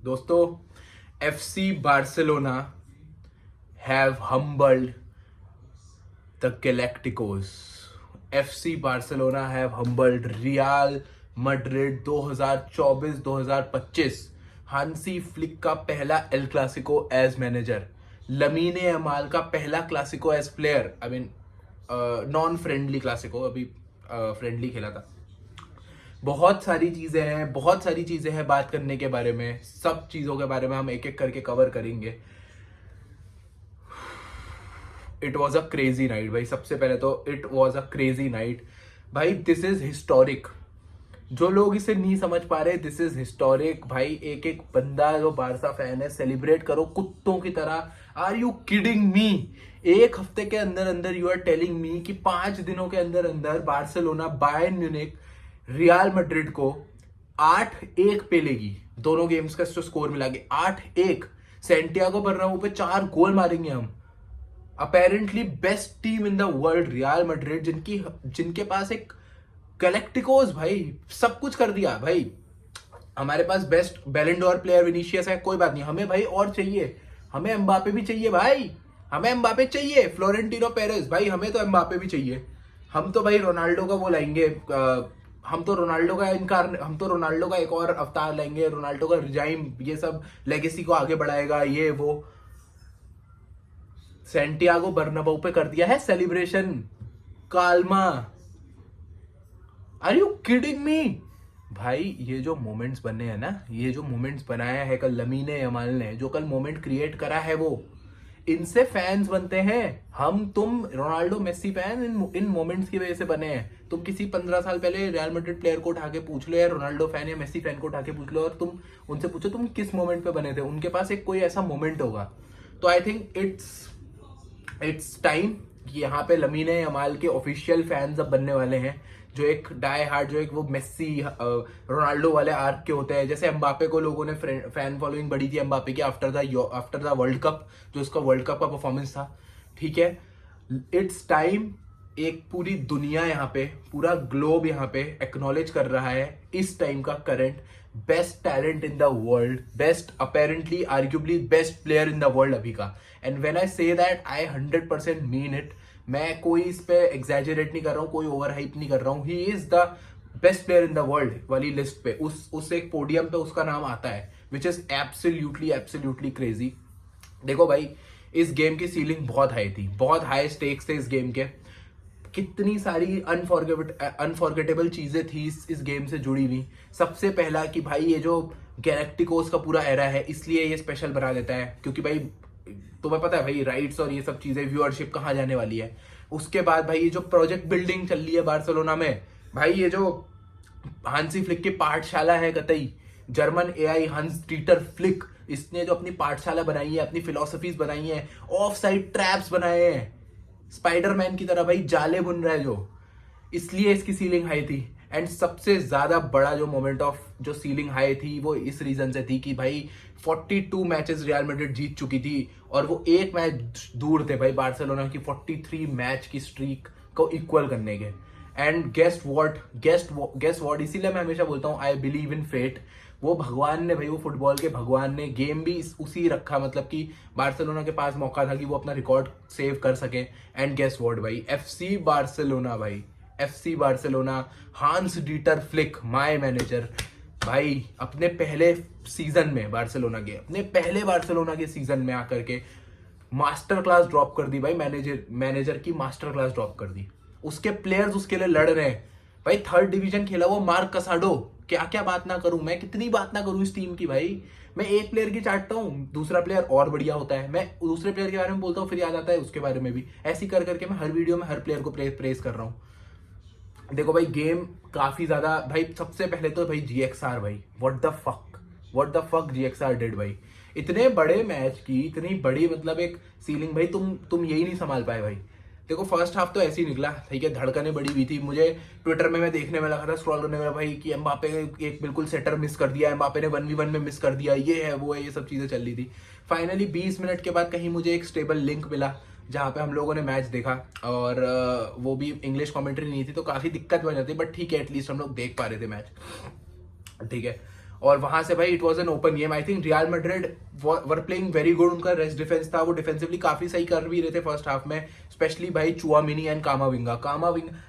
दोस्तों, FC Barcelona have humbled the Galacticos. FC Barcelona have humbled Real Madrid 2024-2025। Hansi Flick का पहला El Clasico as manager, Lamine Yamal का पहला Clasico as player. I mean non friendly Clasico, अभी friendly खेला था। बहुत सारी चीजें हैं बात करने के बारे में। सब चीजों के बारे में हम एक एक करके कवर करेंगे। It was a crazy night भाई। सबसे पहले तो it was a crazy night भाई। This is historic. जो लोग इसे नहीं समझ पा रहे, दिस इज हिस्टोरिक भाई। एक एक बंदा जो बारसा फैन है, सेलिब्रेट करो कुत्तों की तरह। Are you kidding me? एक हफ्ते के अंदर अंदर यू आर टेलिंग मी कि 5 दिनों के अंदर अंदर Barcelona Bayern Munich real Madrid को 8-1 पे लेगी। दोनों गेम्स का जो स्कोर मिला के 8-1। सेंटियागो बर्नाबू पे 4 गोल मारेंगे हम। Apparently best team in the world real Madrid, जिनके पास एक गैलेक्टिकोस भाई सब कुछ कर दिया भाई। हमारे पास best Ballon d'Or player Vinicius है, कोई बात नहीं, हमें भाई और चाहिए। हमें एम्बापे भी चाहिए भाई, हमें एम्बापे चाहिए। फ्लोरेंटिनो पेरेस भाई, हमें तो एम्बापे भी चाहिए। हम तो भाई रोनाल्डो का वो लाएंगे। हम तो रोनाल्डो का एक और अवतार लाएंगे। रोनाल्डो का रिजाइम, ये सब लेगेसी को आगे बढ़ाएगा, ये वो। सेंटियागो बर्नाबाउ पे कर दिया है सेलिब्रेशन। काल्मा, आर यू किडिंग मी? भाई ये जो मोमेंट्स बने हैं ना, ये जो मोमेंट्स बनाया है कल लमीने यमाल ने, जो कल मोमेंट क्रिएट करा है, वो इनसे फैंस बनते हैं। हम तुम Ronaldo Messi fan in moments की वजह से बने हैं। तुम किसी 15 साल पहले रियल मैड्रिड प्लेयर को उठा के पूछ लो, या रोनाल्डो फैन या मेसी फैन को उठा के पूछ लो, और तुम उनसे पूछो तुम किस मोमेंट पे बने थे, उनके पास एक कोई ऐसा मोमेंट होगा। तो आई थिंक इट्स टाइम कि यहाँ पे लमीने यमाल के ऑफिशियल फैंस अब बनने वाले हैं। जो एक डाई हार्ड, जो एक वो मेसी रोनाल्डो वाले आर्क के होते हैं। जैसे एम्बापे को लोगों ने फैन फॉलोइंग बढ़ी थी एम्बापे की आफ्टर द वर्ल्ड कप, जो उसका वर्ल्ड कप का परफॉर्मेंस था। ठीक है, इट्स टाइम। एक पूरी दुनिया यहाँ पे, पूरा ग्लोब यहाँ पे एक्नॉलेज कर रहा है इस टाइम का current best talent in the world, best apparently arguably best player in the world अभी का। And when I say that, I 100% mean it. मैं कोई इस पे एग्जैजरेट नहीं कर रहा हूँ, कोई ओवर हाइप नहीं कर रहा हूँ। He is the best player in the world वाली लिस्ट पे, उस एक पोडियम पे उसका नाम आता है, विच इज एब्सोल्युटली क्रेजी। देखो भाई, इस गेम की सीलिंग बहुत हाई थी, बहुत हाई स्टेक्स थे इस गेम के। कितनी सारी अनफॉरगेटेबल चीजें थी इस गेम से जुड़ी हुई। सबसे पहला कि भाई ये जो गैलेक्टिकोस का पूरा एरा है, इसलिए ये स्पेशल बना देता है क्योंकि भाई तुम्हें पता है भाई, राइट्स और ये सब चीजें, व्यूअरशिप कहाँ जाने वाली है। उसके बाद भाई ये जो प्रोजेक्ट बिल्डिंग चल रही है बार्सिलोना में, भाई ये जो हांसी फ्लिक की पाठशाला है, कतई जर्मन एआई हंस डीटर फ्लिक, इसने जो अपनी पाठशाला बनाई है, अपनी फिलोसफीज बनाई है, ऑफ साइड ट्रैप्स बनाए हैं, स्पाइडरमैन की तरह भाई जाले बुन रहा है जो, इसलिए इसकी सीलिंग हाई थी। एंड सबसे ज्यादा बड़ा जो मोमेंट ऑफ जो सीलिंग हाई थी, वो इस रीजन से थी कि भाई 42 मैचेस रियल मैड्रिड जीत चुकी थी, और वो एक मैच दूर थे भाई बार्सिलोना की 43 मैच की स्ट्रीक को इक्वल करने के। एंड गेस्ट व्हाट, इसीलिए मैं हमेशा बोलता हूँ आई बिलीव इन फेट। वो भगवान ने भाई, वो फुटबॉल के भगवान ने गेम भी उसी रखा, मतलब कि बार्सिलोना के पास मौका था कि वो अपना रिकॉर्ड सेव कर सके। एंड गेस व्हाट भाई, एफसी बार्सिलोना भाई, FC Barcelona, Hans Dieter Flick my manager भाई, अपने पहले सीजन में बार्सिलोना के सीजन में आकर के मास्टर क्लास ड्रॉप कर दी भाई। मैनेजर की मास्टर क्लास ड्रॉप कर दी। उसके प्लेयर्स उसके लिए लड़ रहे हैं भाई। 3rd डिवीजन खेला वो मार्क कसाडो, क्या क्या बात ना करूं मैं, कितनी बात ना करूं इस टीम की भाई। मैं एक प्लेयर की चाटता हूं, दूसरा प्लेयर और बढ़िया होता है, मैं दूसरे प्लेयर के बारे में बोलता हूं, फिर याद आता है उसके बारे में भी। ऐसी कर करके मैं हर वीडियो में हर प्लेयर को प्रेस कर रहा हूं। देखो भाई, गेम काफी ज्यादा भाई। सबसे पहले तो भाई GXR भाई, what the fuck GXR did भाई। इतने बड़े मैच की इतनी बड़ी मतलब एक सीलिंग भाई, तुम यही नहीं संभाल पाए भाई। देखो फर्स्ट हाफ तो ऐसे ही निकला, ठीक है, धड़कने बड़ी हुई थी। मुझे ट्विटर में मैं देखने में लगा था, स्क्रॉल करने में भाई, कि एम्बापे एक बिल्कुल सेटर मिस कर दिया, एम्बापे ने 1v1 में मिस कर दिया, ये है वो है, ये सब चीजें चल रही थी। फाइनली 20 मिनट के बाद कहीं मुझे एक स्टेबल लिंक मिला जहाँ पे हम लोगों ने मैच देखा, और वो भी इंग्लिश कमेंट्री नहीं थी, तो काफी दिक्कत बन जाती, बट ठीक है, एटलीस्ट हम लोग देख पा रहे थे मैच, ठीक है। और वहां से भाई it was an open game. I think real Madrid were playing very good, उनका रेस्ट डिफेंस था, वो डिफेंसिवली काफी सही कर भी रहे थे फर्स्ट हाफ में, स्पेशली भाई चुआमिनी एंड कामाविंगा।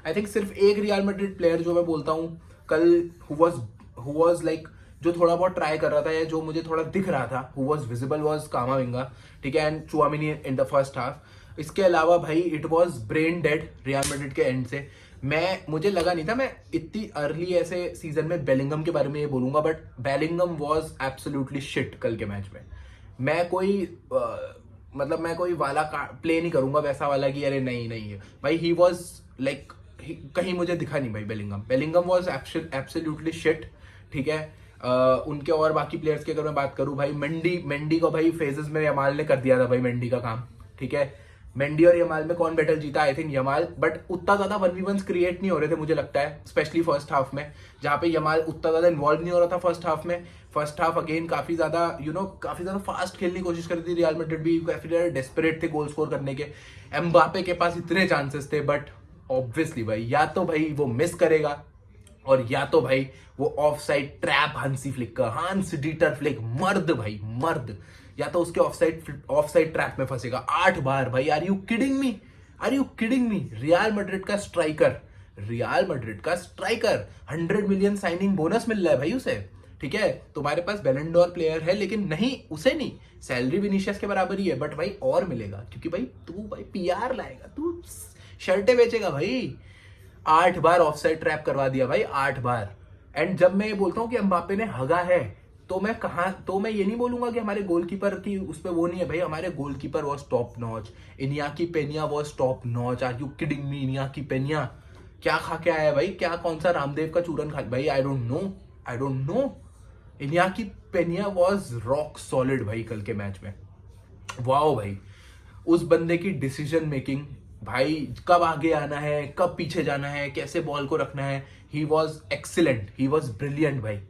आई थिंक सिर्फ एक रियल मैड्रिड प्लेयर जो मैं बोलता हूँ कल हु वाज लाइक जो थोड़ा बहुत ट्राई कर रहा था या जो मुझे थोड़ा दिख रहा था, who was visible was Camavinga, ठीक है, and Tchouameni in the first half. इसके अलावा भाई it was brain dead Real Madrid के एंड से। मुझे लगा नहीं था मैं इतनी अर्ली ऐसे सीजन में बेलिंगम के बारे में ये बोलूंगा, but Bellingham was absolutely shit कल के मैच में। मैं कोई वाला प्ले नहीं करूंगा वैसा वाला कि अरे नहीं नहीं है भाई, ही वाज लाइक कहीं मुझे दिखा नहीं भाई बेलिंगम वाज एब्सोल्युटली शिट, ठीक है। उनके और बाकी प्लेयर्स की अगर मैं बात करूं भाई, मेंडी को भाई फेजेस में यमाल ने कर दिया था भाई मेंडी का काम, ठीक है। मेंडी और यमाल में कौन बैटल जीता? आई थिंक यमाल, बट उतना ज्यादा 1v1 क्रिएट नहीं हो रहे थे मुझे लगता है, स्पेशली फर्स्ट हाफ में, जहां पे यमाल उतना ज्यादा इन्वॉल्व नहीं हो रहा था फर्स्ट हाफ में। फर्स्ट हाफ अगेन काफी ज्यादा काफी ज्यादा फास्ट खेलने की कोशिश कर रही थी रियल मैड्रिड भी, काफी ज्यादा डेस्परेट थे गोल स्कोर करने के। एम्बापे के पास इतने चांसेस थे, बट ऑब्वियसली भाई या तो भाई वो मिस करेगा और या तो भाई वो off side trap Hans Dieter Flick मर्द भाई मर्द, या तो उसके ऑफ साइड ट्रैप में फंसेगा 8 बार भाई। Are you kidding me? Real Madrid का स्ट्राइकर 100 मिलियन साइनिंग बोनस मिल रहा है भाई उसे, ठीक है। तुम्हारे पास बैलन डोर प्लेयर है, लेकिन नहीं उसे नहीं, सैलरी विनीशियस के बराबर ही है, बट भाई और मिलेगा क्योंकि भाई तू भाई पीआर लाएगा, तू शर्टें बेचेगा भाई। 8 बार ऑफसाइड ट्रैप करवा दिया भाई, 8 बार। एंड जब मैं ये बोलता हूं कि एम्बापे ने हगा है, तो मैं ये नहीं बोलूंगा कि हमारे गोलकीपर की उस पर वो नहीं है भाई, हमारे goalkeeper was top notch, Inaki Pena was top notch. Are you kidding me? Inaki Pena क्या खा के आया भाई? क्या कौन सा रामदेव का चूरन खा भाई? I don't know. Inaki Pena was rock solid भाई कल के मैच में। वाओ भाई, उस बंदे की डिसीजन मेकिंग भाई, कब आगे आना है, कब पीछे जाना है, कैसे बॉल को रखना है, he was excellent, he was brilliant भाई,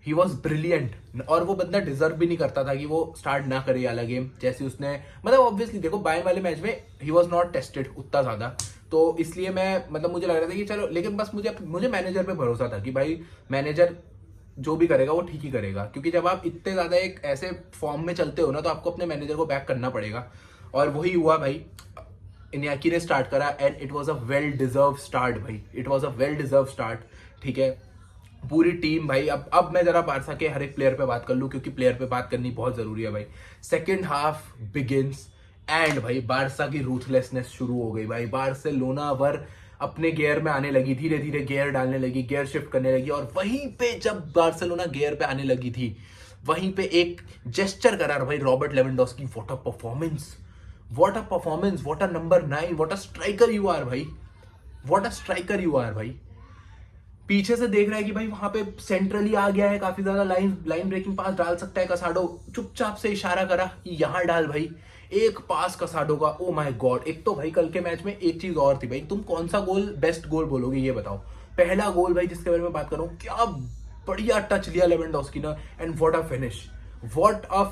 ही वॉज ब्रिलियंट। और वो बंदा डिजर्व भी नहीं करता था कि वो स्टार्ट ना करे वाला गेम, जैसे उसने ऑब्वियसली देखो बायर्न वाले मैच में ही वॉज नॉट टेस्टेड उतना ज्यादा, तो इसलिए मुझे लग रहा था कि चलो, लेकिन बस मुझे मैनेजर पे भरोसा था कि भाई मैनेजर जो भी करेगा वो ठीक ही करेगा, क्योंकि जब आप इतने ज्यादा एक ऐसे फॉर्म में चलते हो ना, तो आपको अपने मैनेजर को बैक करना पड़ेगा, और वही हुआ भाई। इनियाकी ने स्टार्ट करा and it was a well deserve start भाई, it was a well deserve start, ठीक है। पूरी टीम भाई, अब मैं जरा बारसा के हर एक प्लेयर पे बात कर लूं, क्योंकि प्लेयर पे बात करनी बहुत जरूरी है भाई। सेकेंड हाफ बिगिंस एंड भाई बारसा की रूथलेसनेस शुरू हो गई भाई। बार्सिलोना अपने गियर में आने लगी, धीरे धीरे गियर डालने लगी, गियर शिफ्ट करने लगी, और वहीं पे जब बार्सिलोना गियर पे आने लगी थी, वहीं पे एक जेस्चर करा भाई Robert Lewandowski. What a performance, what a number 9, what a striker you are भाई, what a striker you are भाई। पीछे से देख रहा है कि भाई वहां पे सेंट्रली आ गया है, काफी ज्यादा लाइन ब्रेकिंग पास डाल सकता है कसाडो, चुपचाप से इशारा करा कि यहां डाल भाई, एक पास कसाडो का, ओ माय गॉड। एक तो भाई कल के मैच में एक चीज और थी भाई, तुम कौन सा गोल बेस्ट गोल बोलोगे ये बताओ। पहला गोल भाई जिसके बारे में बात करूं, क्या बढ़िया टच लिया लेवेंडोस्की ने, and what a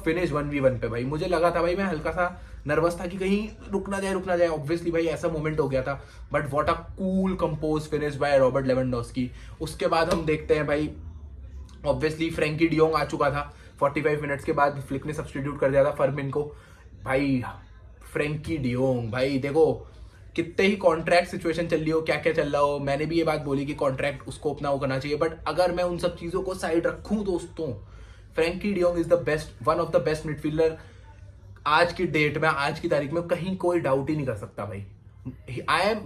finish 1v1 पे भाई। मुझे लगा था भाई, मैं हल्का सा नर्वस था कि कहीं रुक ना जाए, ऑब्वियसली भाई ऐसा मोमेंट हो गया था, but what a cool compose finish bye Robert Lewandowski. उसके बाद हम देखते हैं भाई, ऑब्वियसली फ्रैंकी डियोंग आ चुका था 45 मिनट्स के बाद, फ्लिक ने सब्स्टिट्यूट कर दिया था फर्मिन को भाई। फ्रैंकी डियोंग भाई, देखो कितने ही कॉन्ट्रैक्ट सिचुएशन चल रही हो, क्या क्या चल रहा हो, मैंने भी ये बात बोली कि कॉन्ट्रैक्ट उसको अपना वो करना चाहिए, बट अगर मैं उन सब चीजों को साइड रखूं दोस्तों, Frenkie de Jong is one of the best midfielder आज की डेट में, आज की तारीख में, कहीं कोई डाउट ही नहीं कर सकता भाई।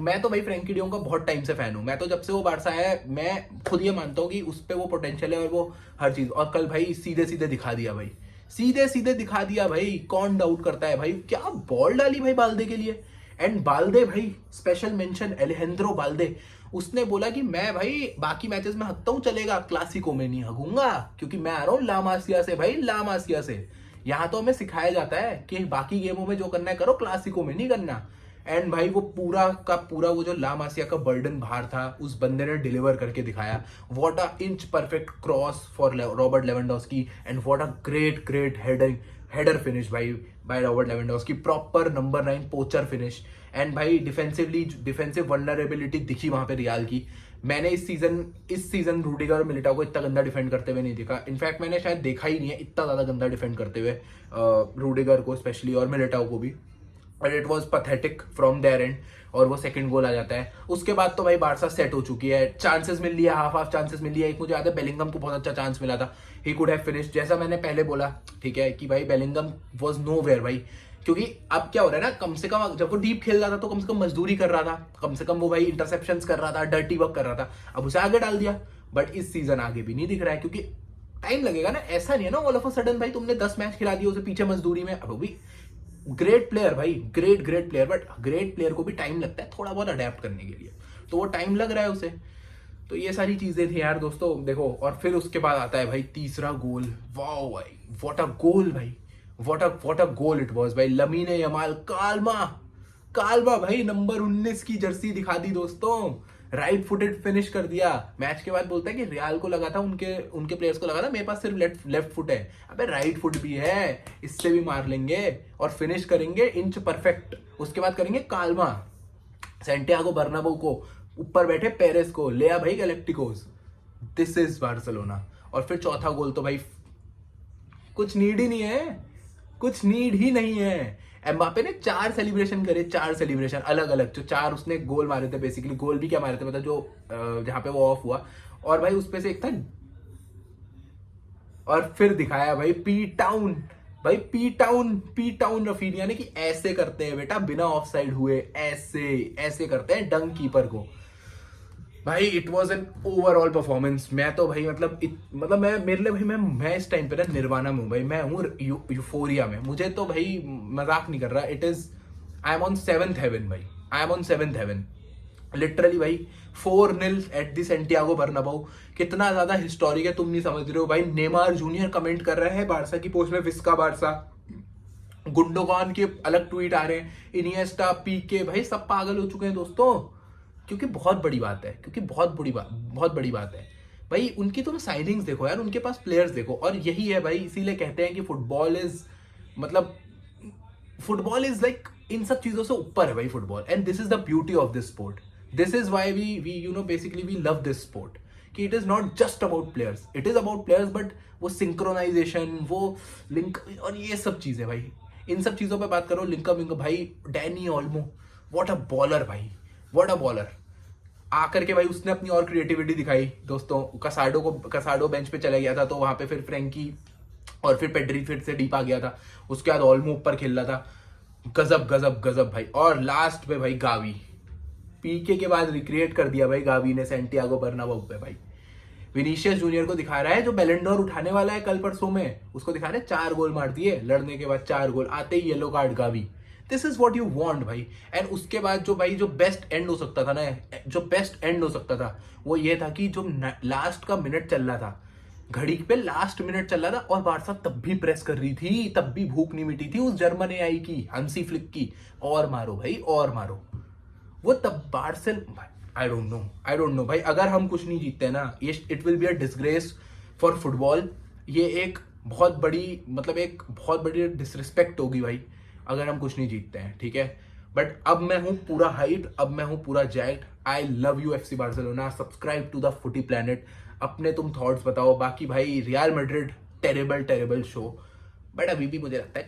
मैं तो भाई फ्रैंकी डियोंग का बहुत टाइम से फैन हूं, मैं तो जब से वो बारसा आया है, मैं खुद ये मानता हूं कि उस पर वो पोटेंशियल है और वो हर चीज, और कल भाई सीधे सीधे दिखा दिया भाई, सीधे दिखा दिया भाई। कौन डाउट करता है भाई, क्या बॉल डाली भाई बाल्दे के लिए। एंड बाल्दे भाई, स्पेशल मेंशन एलेजेंड्रो बाल्दे, उसने बोला कि मैं भाई बाकी मैचेस में हकता हूं, चलेगा, क्लासिको में नहीं हकूंगा, क्योंकि मैं आ रहा हूं ला मासिया से भाई, ला मासिया से। यहाँ तो हमें सिखाया जाता है कि बाकी गेमों में जो करना है करो, क्लासिको में नहीं करना। एंड भाई वो पूरा का पूरा वो जो ला मासिया का बर्डन भार था, उस बंदे ने डिलीवर करके दिखाया। What a inch perfect cross for Robert Lewandowski, and what a great header finish भाई by Robert Lewandowski, proper number 9 poacher finish. And भाई डिफेंसिव वल्नरेबिलिटी दिखी वहां पे रियाल की। मैंने इस सीजन रूडिगर और मिलिटाओ को इतना गंदा डिफेंड करते हुए नहीं देखा। इनफैक्ट मैंने शायद देखा ही नहीं है इतना ज्यादा गंदा डिफेंड करते हुए रूडिगर को स्पेशली और मिलिटाओ को भी। और it was pathetic from their end, और वो सेकंड गोल आ जाता है। उसके बाद तो भाई बारसा सेट हो चुकी है, चांसेस मिल लिया, हाफ चांसेस मिल लिया। एक मुझे याद है बेलिंगम को बहुत अच्छा चांस मिला था, ही कुड हैव फिनिश्ड, जैसा मैंने पहले बोला, ठीक है, कि भाई बेलिंगम वाज नोवेयर भाई। क्योंकि अब क्या हो रहा है ना, कम से कम जब वो डीप खेल रहा था तो कम से कम मजदूरी कर रहा था, कम से कम वो भाई इंटरसेप्शंस कर रहा था, डर्टी वर्क कर रहा था। अब उसे आगे डाल दिया, बट इस सीजन आगे भी नहीं दिख रहा है, क्योंकि टाइम लगेगा ना। ऐसा नहीं है ना ऑल ऑफ अ सडन भाई तुमने 10 मैच खिला दिए उसे पीछे मजदूरी में। अब भी ग्रेट प्लेयर भाई, great player, but great player को भी टाइम लगता है थोड़ा बहुत अडेप्ट करने के लिए, तो वो टाइम लग रहा है उसे। तो ये सारी चीजें थी यार दोस्तों, देखो। और फिर उसके बाद आता है भाई तीसरा गोल। वाओ भाई, व्हाट अ गोल भाई, what a goal it was भाई। लमीने यमाल कालमा भाई, नंबर 19 की जर्सी दिखा दी दोस्तों, राइट फुटेड फिनिश कर दिया। मैच के बाद बोलता है कि रियाल को लगा था, उनके प्लेयर्स को लगा था मेरे पास सिर्फ लेफ्ट फुट है, अबे राइट फुट भी है, इससे भी मार लेंगे और फिनिश करेंगे इंच परफेक्ट। उसके बाद करेंगे कालमा, सैंटियागो बर्नाबेउ को, ऊपर बैठे पेरेस को, ले आ भाई गैलेक्टिकोस। This is Barcelona. और फिर चौथा गोल तो भाई कुछ नीड ही नहीं है, कुछ नीड ही नहीं है। एम्बापे ने 4 सेलिब्रेशन करे, 4 सेलिब्रेशन अलग अलग, जो 4 उसने गोल मारे थे, बेसिकली गोल भी क्या मारे थे मतलब, जो जहां पे वो ऑफ हुआ, और भाई उसपे से एक था। और फिर दिखाया भाई पी टाउन, भाई पी टाउन रफीनिया ने, कि ऐसे करते हैं बेटा बिना ऑफ साइड हुए, ऐसे करते हैं डंग कीपर को। भाई it was an overall performance. मैं तो भाई मतलब मैं मेरे लिए भाई मैं इस टाइम पे ना निर्वाणा में हूँ भाई, मैं हूँ यूफोरिया में। मुझे तो भाई मजाक नहीं कर रहा, it is, I am on 7th heaven भाई, I am on 7th heaven literally भाई। 4-0 एट दी सैंटियागो बर्नाबाउ, कितना ज्यादा हिस्टोरिक है तुम नहीं समझ रहे हो भाई। नेमार जूनियर कमेंट कर रहे हैं बारसा की पोस्ट में, विस्का बारसा। गुंडोगान के अलग ट्वीट आ रहे हैं, इनिएस्टा, पीके, भाई सब पागल हो चुके हैं दोस्तों। क्योंकि बहुत बड़ी बात है, बहुत बड़ी बात है भाई। उनकी तुम साइनिंग्स देखो यार, उनके पास प्लेयर्स देखो, और यही है भाई, इसीलिए कहते हैं कि फुटबॉल इज लाइक इन सब चीजों से ऊपर है भाई football. And this is the beauty of this sport, this is why we basically we love this sport, कि it is not just about players, it is about players, but वो synchronization, वो link और ये सब चीजें भाई, इन सब चीजों पे बात करो। लिंक भाई, Danny Olmo, what a bowler भाई, व्हाट अ बॉलर। आकर के भाई उसने अपनी और क्रिएटिविटी दिखाई दोस्तों। कसाडो बेंच पे चला गया था, तो वहां पे फिर फ्रेंकी और फिर पेड्री फिर से डीप आ गया था। उसके बाद ओल्मो ऊपर खेल रहा था, गजब भाई। और लास्ट पे भाई गावी, पीके के बाद रिक्रिएट कर दिया भाई गावी ने सैंटियागो बर्नाबाउ पे भाई। विनीशियस जूनियर को दिखा रहा है, जो बैलेंडोर उठाने वाला है कल परसों में, उसको दिखा रहे 4 गोल मार दिए लड़ने के बाद, 4 गोल आते ही yellow card Gavi. This is what you want भाई। एंड उसके बाद जो भाई जो बेस्ट एंड हो सकता था ना, जो बेस्ट एंड हो सकता था वो ये था कि जो लास्ट का मिनट चल रहा था, घड़ी पे लास्ट मिनट चल रहा था, और बारसा तब भी प्रेस कर रही थी, तब भी भूख नहीं मिटी थी उस जर्मन एआई की, हंसी फ्लिक की, और मारो भाई और मारो। वो तब बार्सिल, आई डोंट नो भाई। अगर हम कुछ नहीं जीतते ना, ये it will be a disgrace for football. ये एक बहुत बड़ी डिसरिस्पेक्ट होगी भाई अगर हम कुछ नहीं जीतते हैं, ठीक है। बट अब मैं हूं पूरा हाइट, अब मैं हूं पूरा जैक्ट। I love you FC Barcelona, subscribe to the Footy Planet. अपने तुम थॉट्स बताओ। बाकी भाई Real Madrid terrible show, but अभी भी मुझे लगता है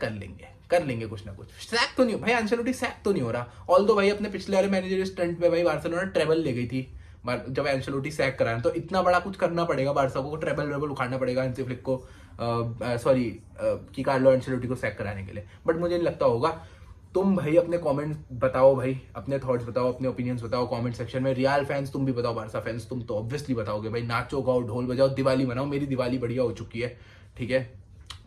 कर लेंगे कुछ ना कुछ। सैक तो नहीं हो भाई, एंसेलोटी सैक तो नहीं हो रहा। ऑल्दो भाई अपने पिछले वाले मैनेजर स्टंट पे भाई बार्सिलोना ट्रेबल ले गई थी जब एंसेलोटी सैक कराया, तो इतना बड़ा कुछ करना पड़ेगा बारसा को, ट्रेबल उखाड़ना पड़ेगा हंसी फ्लिक को, कि कार्लो एंसेलोटी को सैक कराने के लिए। बट मुझे नहीं लगता होगा। तुम भाई अपने कमेंट्स बताओ भाई, अपने थॉट्स बताओ, अपने ओपिनियंस बताओ कमेंट सेक्शन में। रियल फैंस तुम भी बताओ, बारसा फैंस तुम तो ऑब्वियसली बताओगे भाई। नाचो गाओ ढोल बजाओ, दिवाली मनाओ। मेरी दिवाली बढ़िया हो चुकी है, ठीक है।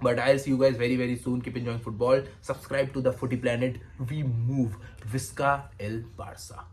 But I'll see you guys very soon. Keep enjoying football. Subscribe to the Footy Planet. We move. Visca El Barça.